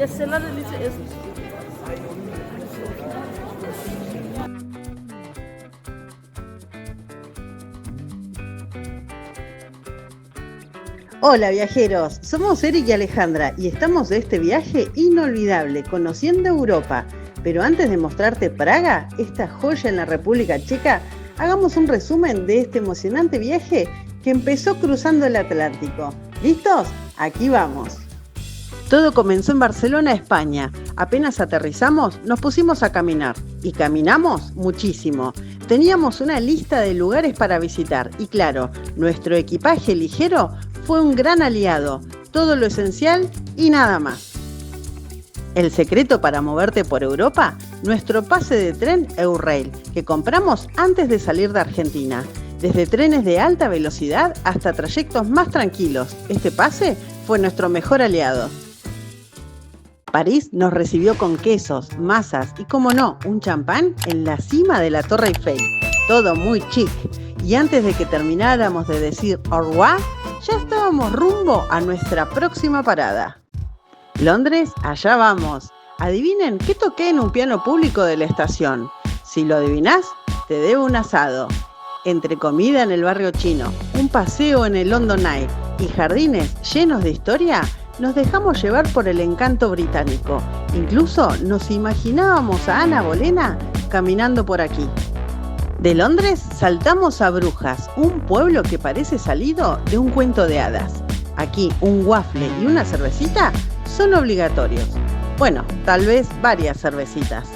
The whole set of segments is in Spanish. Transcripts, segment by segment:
Bestseller diese essen. Hola viajeros, somos Eric y Alejandra y estamos de este viaje inolvidable, conociendo Europa. Pero antes de mostrarte Praga, esta joya en la República Checa, hagamos un resumen de este emocionante viaje que empezó cruzando el Atlántico. ¿Listos? Aquí vamos. Todo comenzó en Barcelona, España. Apenas aterrizamos, nos pusimos a caminar. Y caminamos muchísimo. Teníamos una lista de lugares para visitar. Y claro, nuestro equipaje ligero fue un gran aliado. Todo lo esencial y nada más. El secreto para moverte por Europa, nuestro pase de tren Eurail, que compramos antes de salir de Argentina. Desde trenes de alta velocidad hasta trayectos más tranquilos. Este pase fue nuestro mejor aliado. París nos recibió con quesos, masas y, como no, un champán en la cima de la Torre Eiffel. Todo muy chic. Y antes de que termináramos de decir au revoir, ya estábamos rumbo a nuestra próxima parada. Londres, allá vamos. Adivinen qué toqué en un piano público de la estación. Si lo adivinás, te debo un asado. Entre comida en el barrio chino, un paseo en el London Eye y jardines llenos de historia, nos dejamos llevar por el encanto británico. Incluso nos imaginábamos a Ana Bolena caminando por aquí. De Londres saltamos a Brujas, un pueblo que parece salido de un cuento de hadas. Aquí un waffle y una cervecita son obligatorios. Bueno, tal vez varias cervecitas.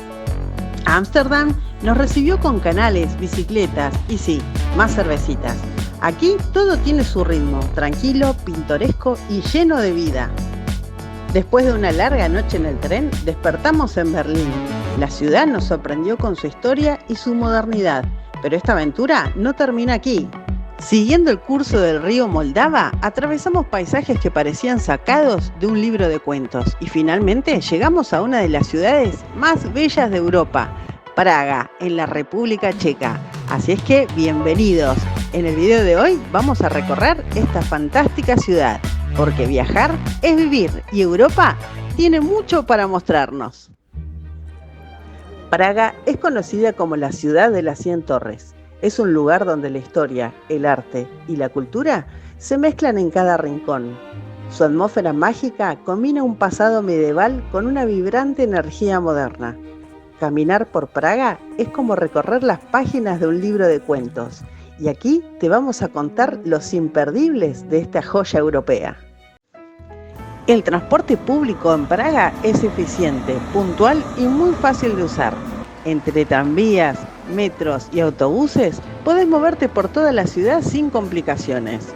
Ámsterdam nos recibió con canales, bicicletas y sí, más cervecitas. Aquí todo tiene su ritmo, tranquilo, pintoresco y lleno de vida. Después de una larga noche en el tren, despertamos en Berlín. La ciudad nos sorprendió con su historia y su modernidad, pero esta aventura no termina aquí. Siguiendo el curso del río Moldava, atravesamos paisajes que parecían sacados de un libro de cuentos y finalmente llegamos a una de las ciudades más bellas de Europa, Praga, en la República Checa. Así es que, bienvenidos. En el video de hoy vamos a recorrer esta fantástica ciudad, porque viajar es vivir y Europa tiene mucho para mostrarnos. Praga es conocida como la ciudad de las 100 torres. Es un lugar donde la historia, el arte y la cultura se mezclan en cada rincón. Su atmósfera mágica combina un pasado medieval con una vibrante energía moderna. Caminar por Praga es como recorrer las páginas de un libro de cuentos. Y aquí te vamos a contar los imperdibles de esta joya europea. El transporte público en Praga es eficiente, puntual y muy fácil de usar. Entre tranvías, metros y autobuses, podés moverte por toda la ciudad sin complicaciones.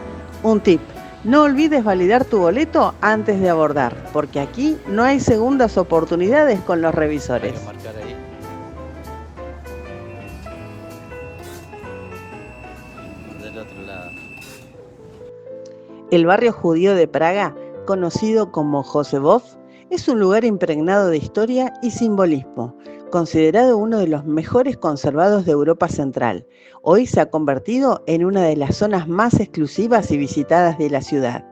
Un tip: no olvides validar tu boleto antes de abordar, porque aquí no hay segundas oportunidades con los revisores. Del otro lado. El barrio judío de Praga, conocido como Josefov, es un lugar impregnado de historia y simbolismo, considerado uno de los mejores conservados de Europa Central. Hoy se ha convertido en una de las zonas más exclusivas y visitadas de la ciudad.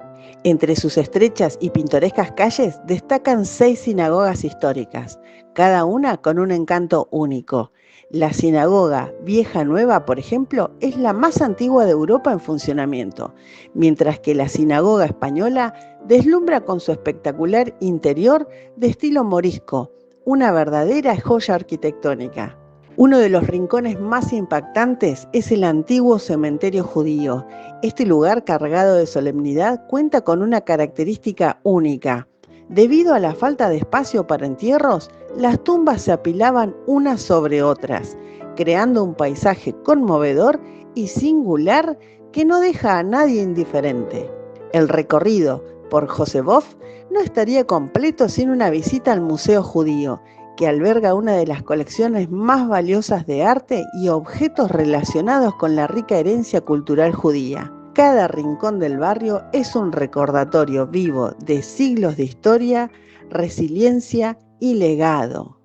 Entre sus estrechas y pintorescas calles destacan 6 sinagogas históricas, cada una con un encanto único. La sinagoga Vieja Nueva, por ejemplo, es la más antigua de Europa en funcionamiento, mientras que la sinagoga española deslumbra con su espectacular interior de estilo morisco, una verdadera joya arquitectónica. Uno de los rincones más impactantes es el antiguo cementerio judío. Este lugar cargado de solemnidad cuenta con una característica única. Debido a la falta de espacio para entierros, las tumbas se apilaban unas sobre otras, creando un paisaje conmovedor y singular que no deja a nadie indiferente. El recorrido por Josefov no estaría completo sin una visita al Museo Judío, que alberga una de las colecciones más valiosas de arte y objetos relacionados con la rica herencia cultural judía. Cada rincón del barrio es un recordatorio vivo de siglos de historia, resiliencia y legado.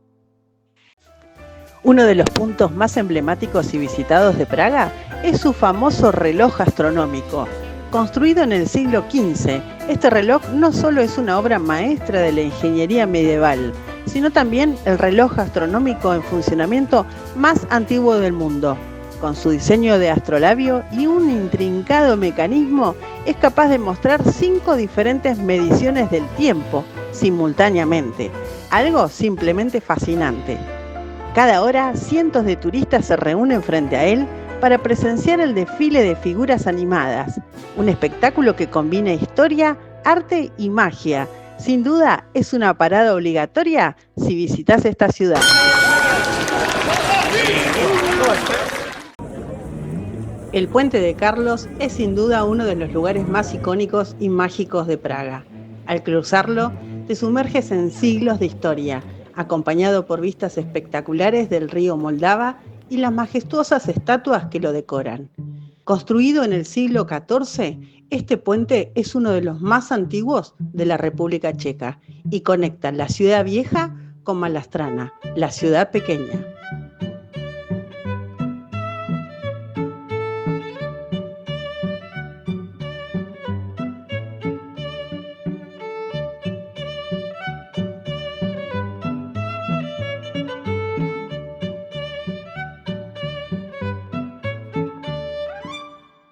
Uno de los puntos más emblemáticos y visitados de Praga es su famoso reloj astronómico. Construido en el siglo XV, Este reloj no solo es una obra maestra de la ingeniería medieval, sino también el reloj astronómico en funcionamiento más antiguo del mundo. Con su diseño de astrolabio y un intrincado mecanismo, es capaz de mostrar 5 diferentes mediciones del tiempo simultáneamente, algo simplemente fascinante. Cada hora, cientos de turistas se reúnen frente a él para presenciar el desfile de figuras animadas, un espectáculo que combina historia, arte y magia. Sin duda, es una parada obligatoria si visitas esta ciudad. El Puente de Carlos es sin duda uno de los lugares más icónicos y mágicos de Praga. Al cruzarlo, te sumerges en siglos de historia, acompañado por vistas espectaculares del río Moldava y las majestuosas estatuas que lo decoran. Construido en el siglo XIV, este puente es uno de los más antiguos de la República Checa y conecta la ciudad vieja con Malastrana, la ciudad pequeña.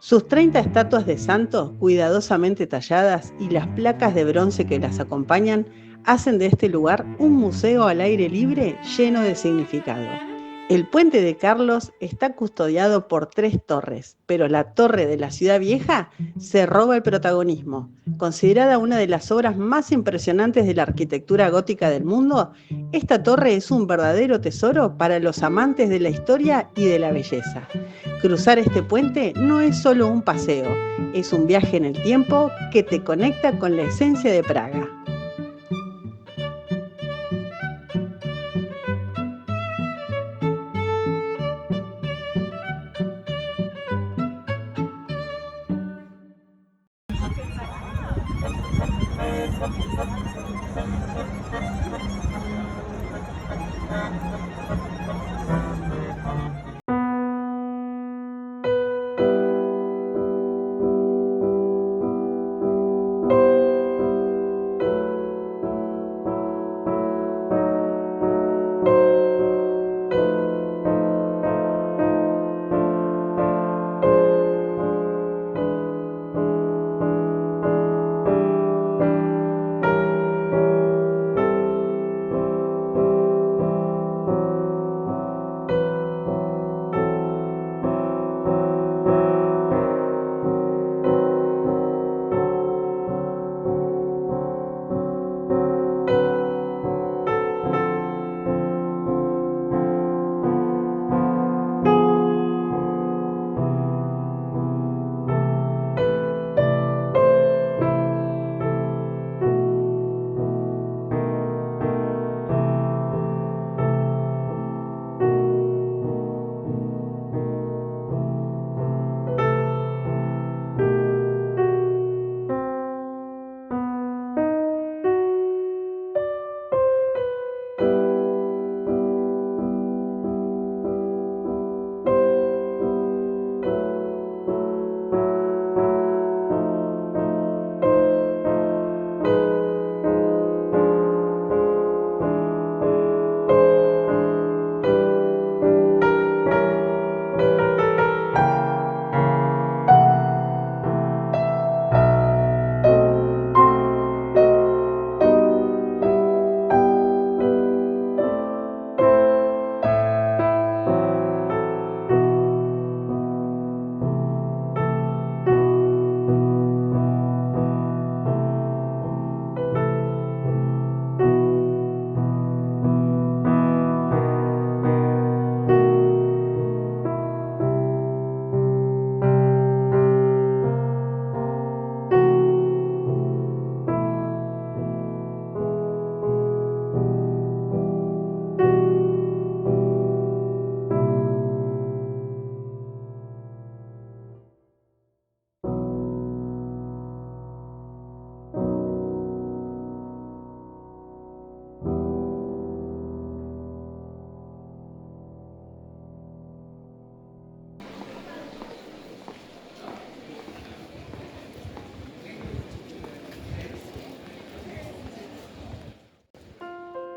Sus 30 estatuas de santos, cuidadosamente talladas, y las placas de bronce que las acompañan, hacen de este lugar un museo al aire libre lleno de significado. El Puente de Carlos está custodiado por 3 torres, pero la Torre de la Ciudad Vieja se roba el protagonismo. Considerada una de las obras más impresionantes de la arquitectura gótica del mundo, esta torre es un verdadero tesoro para los amantes de la historia y de la belleza. Cruzar este puente no es solo un paseo, es un viaje en el tiempo que te conecta con la esencia de Praga.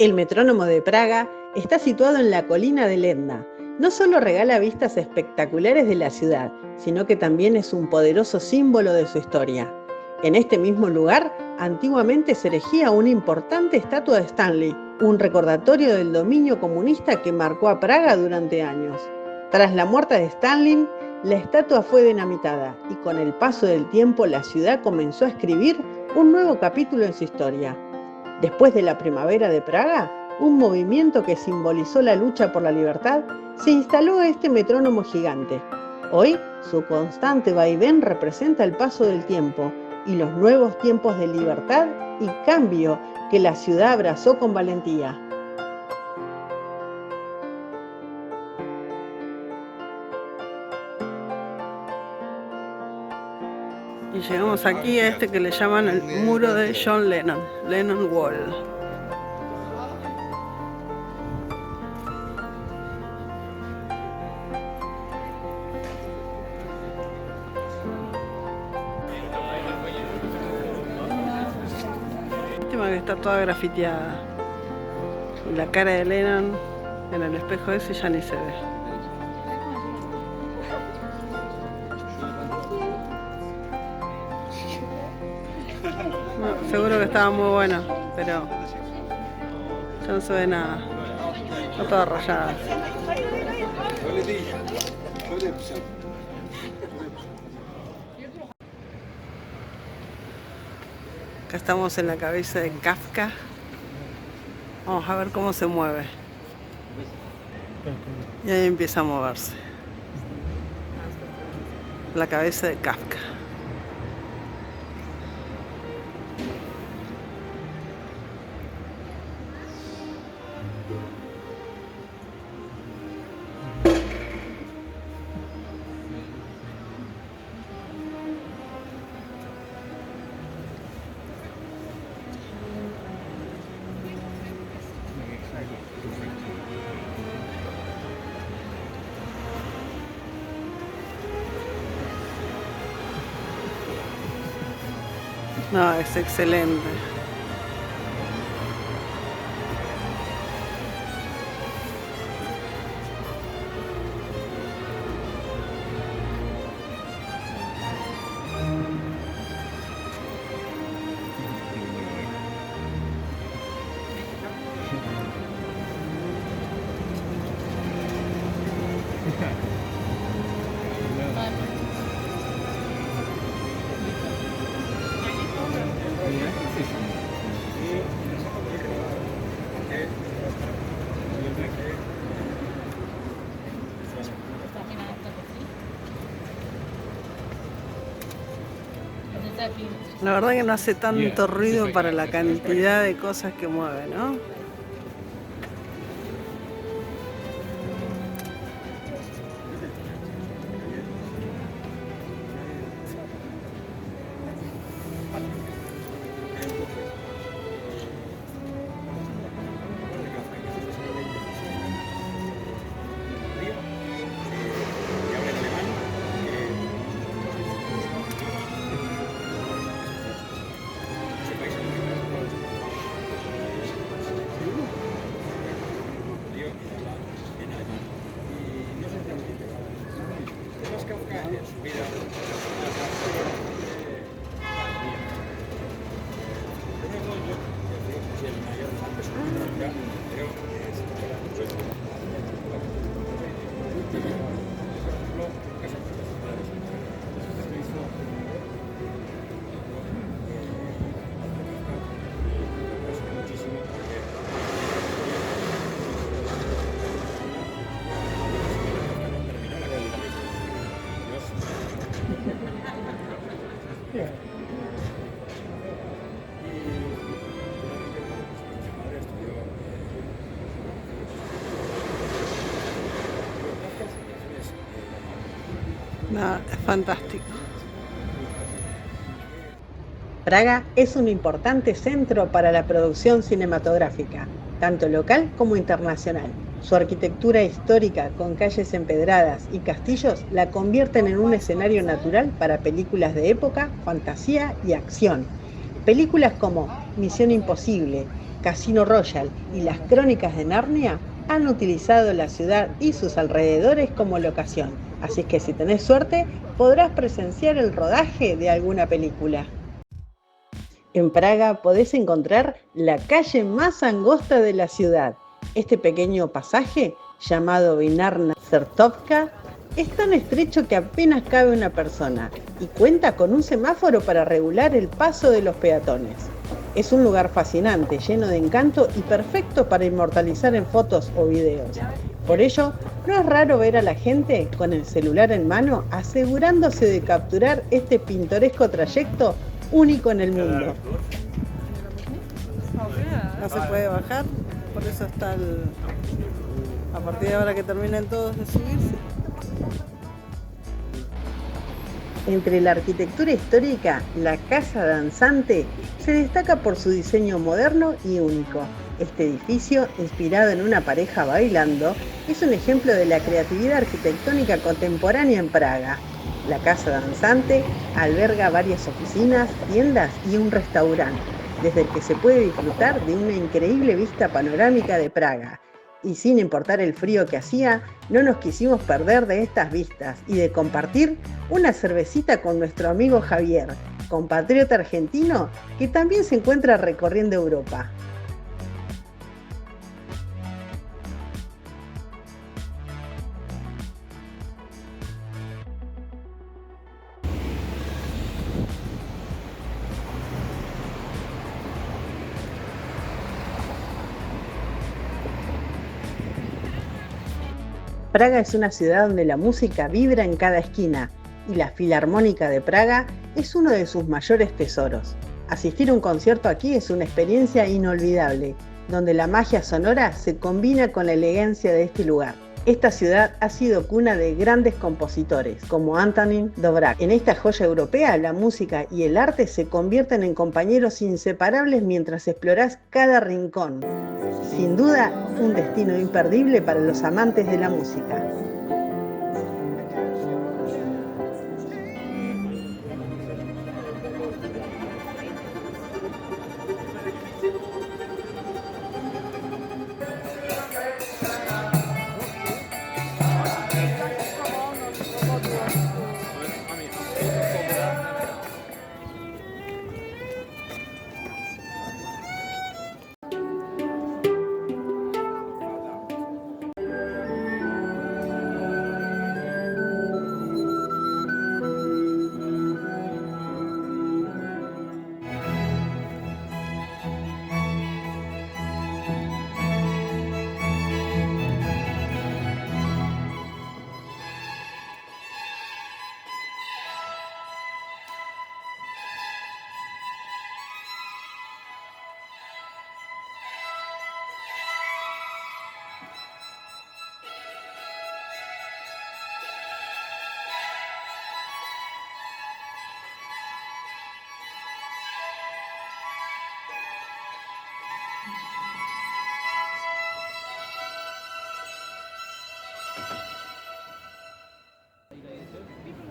El Metrónomo de Praga está situado en la colina del Etna. No solo regala vistas espectaculares de la ciudad, sino que también es un poderoso símbolo de su historia. En este mismo lugar, antiguamente se erigía una importante estatua de Stanley, un recordatorio del dominio comunista que marcó a Praga durante años. Tras la muerte de Stalin, la estatua fue dinamitada y con el paso del tiempo la ciudad comenzó a escribir un nuevo capítulo en su historia. Después de la primavera de Praga, un movimiento que simbolizó la lucha por la libertad, se instaló este metrónomo gigante. Hoy, su constante vaivén representa el paso del tiempo y los nuevos tiempos de libertad y cambio que la ciudad abrazó con valentía. Y llegamos aquí a este que le llaman el muro de John Lennon, Lennon Wall. Lástima que está toda grafiteada. Y la cara de Lennon en el espejo ese ya ni se ve. No, seguro que estaba muy bueno, pero ya no se ve nada. Está toda rayada. Acá estamos en la cabeza de Kafka. Vamos a ver cómo se mueve. Y ahí empieza a moverse. La cabeza de Kafka. No, es excelente. La verdad que no hace tanto ruido para la cantidad de cosas que mueve, ¿no? No, es fantástico. Praga es un importante centro para la producción cinematográfica, tanto local como internacional. Su arquitectura histórica, con calles empedradas y castillos, la convierten en un escenario natural para películas de época, fantasía y acción. Películas como Misión Imposible, Casino Royal y las Crónicas de Narnia han utilizado la ciudad y sus alrededores como locación. Así que si tenés suerte, podrás presenciar el rodaje de alguna película. En Praga podés encontrar la calle más angosta de la ciudad. Este pequeño pasaje, llamado Vinarna Certovka, es tan estrecho que apenas cabe una persona y cuenta con un semáforo para regular el paso de los peatones. Es un lugar fascinante, lleno de encanto y perfecto para inmortalizar en fotos o videos. Por ello, no es raro ver a la gente con el celular en mano asegurándose de capturar este pintoresco trayecto único en el mundo. No se puede bajar, por eso está a partir de ahora que terminen todos de subirse. Entre la arquitectura histórica, la Casa Danzante se destaca por su diseño moderno y único. Este edificio, inspirado en una pareja bailando, es un ejemplo de la creatividad arquitectónica contemporánea en Praga. La Casa Danzante alberga varias oficinas, tiendas y un restaurante, desde el que se puede disfrutar de una increíble vista panorámica de Praga. Y sin importar el frío que hacía, no nos quisimos perder de estas vistas y de compartir una cervecita con nuestro amigo Javier, compatriota argentino que también se encuentra recorriendo Europa. Praga es una ciudad donde la música vibra en cada esquina y la Filarmónica de Praga es uno de sus mayores tesoros. Asistir a un concierto aquí es una experiencia inolvidable, donde la magia sonora se combina con la elegancia de este lugar. Esta ciudad ha sido cuna de grandes compositores, como Antonín Dvořák. En esta joya europea, la música y el arte se convierten en compañeros inseparables mientras explorás cada rincón. Sin duda, un destino imperdible para los amantes de la música.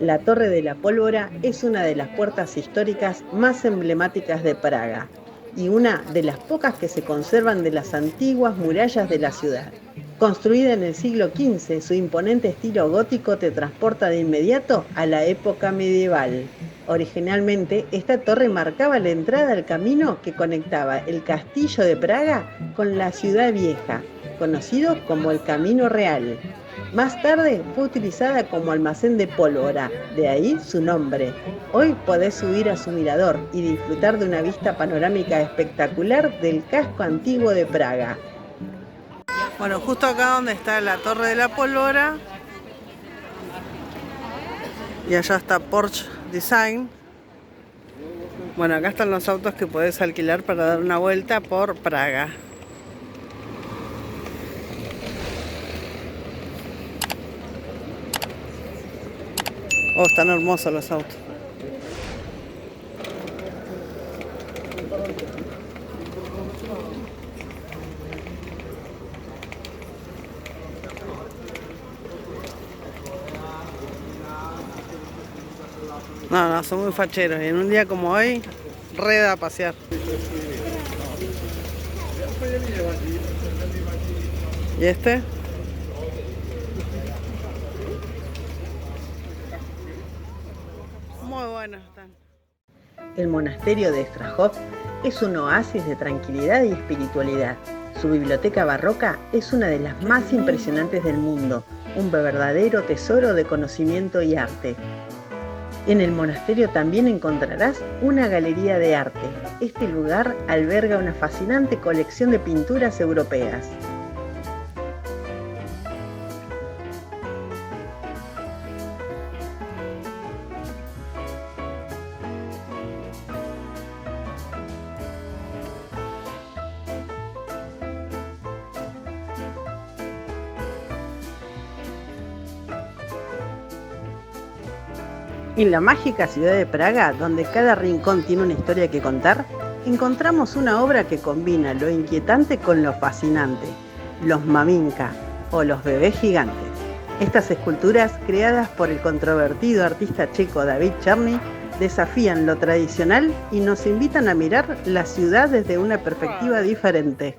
La Torre de la Pólvora es una de las puertas históricas más emblemáticas de Praga y una de las pocas que se conservan de las antiguas murallas de la ciudad. Construida en el siglo XV, su imponente estilo gótico te transporta de inmediato a la época medieval. Originalmente, esta torre marcaba la entrada al camino que conectaba el castillo de Praga con la ciudad vieja, conocido como el Camino Real. Más tarde fue utilizada como almacén de pólvora, de ahí su nombre. Hoy podés subir a su mirador y disfrutar de una vista panorámica espectacular del casco antiguo de Praga. Bueno, justo acá donde está la Torre de la Pólvora y allá está Porsche Design. Bueno, acá están los autos que podés alquilar para dar una vuelta por Praga. Oh, están hermosos los autos. No, son muy facheros. Y en un día como hoy, re da a pasear. ¿Y este? Muy buenos están. El monasterio de Strahov es un oasis de tranquilidad y espiritualidad. Su biblioteca barroca es una de las más impresionantes del mundo, un verdadero tesoro de conocimiento y arte. En el monasterio también encontrarás una galería de arte. Este lugar alberga una fascinante colección de pinturas europeas. En la mágica ciudad de Praga, donde cada rincón tiene una historia que contar, encontramos una obra que combina lo inquietante con lo fascinante, los maminka o los bebés gigantes. Estas esculturas, creadas por el controvertido artista checo David Černý, desafían lo tradicional y nos invitan a mirar la ciudad desde una perspectiva diferente.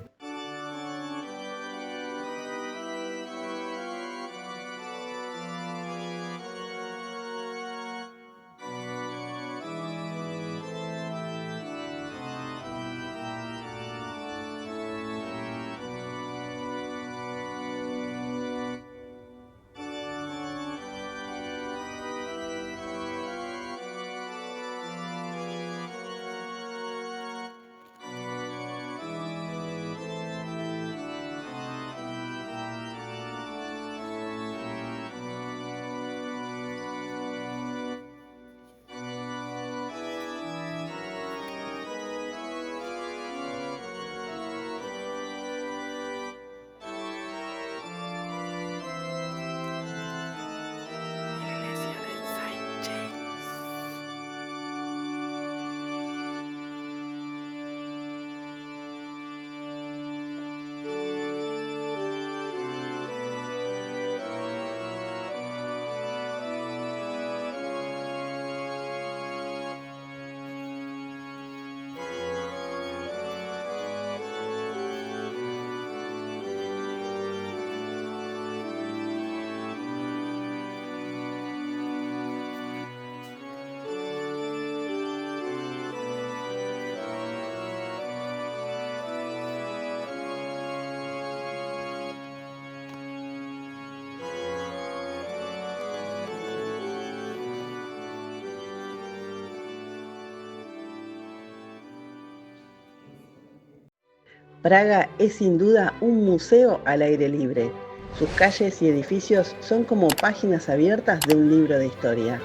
Praga es sin duda un museo al aire libre. Sus calles y edificios son como páginas abiertas de un libro de historia,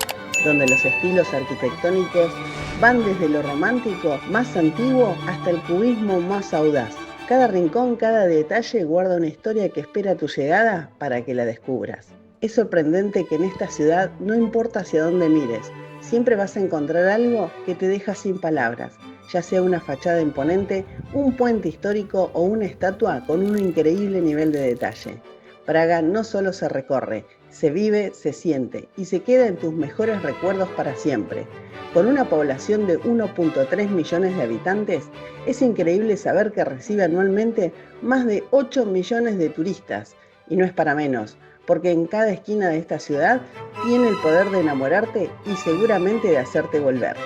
donde los estilos arquitectónicos van desde lo romántico más antiguo hasta el cubismo más audaz. Cada rincón, cada detalle guarda una historia que espera tu llegada para que la descubras. Es sorprendente que en esta ciudad, no importa hacia dónde mires, siempre vas a encontrar algo que te deja sin palabras, ya sea una fachada imponente, un puente histórico o una estatua con un increíble nivel de detalle. Praga no solo se recorre, se vive, se siente y se queda en tus mejores recuerdos para siempre. Con una población de 1.3 millones de habitantes, es increíble saber que recibe anualmente más de 8 millones de turistas. Y no es para menos, porque en cada esquina de esta ciudad tiene el poder de enamorarte y seguramente de hacerte volver.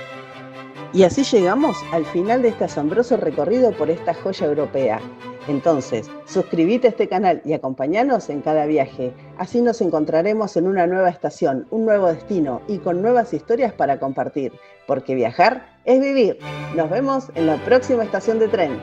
Y así llegamos al final de este asombroso recorrido por esta joya europea. Entonces, suscríbete a este canal y acompáñanos en cada viaje. Así nos encontraremos en una nueva estación, un nuevo destino y con nuevas historias para compartir. Porque viajar es vivir. Nos vemos en la próxima estación de tren.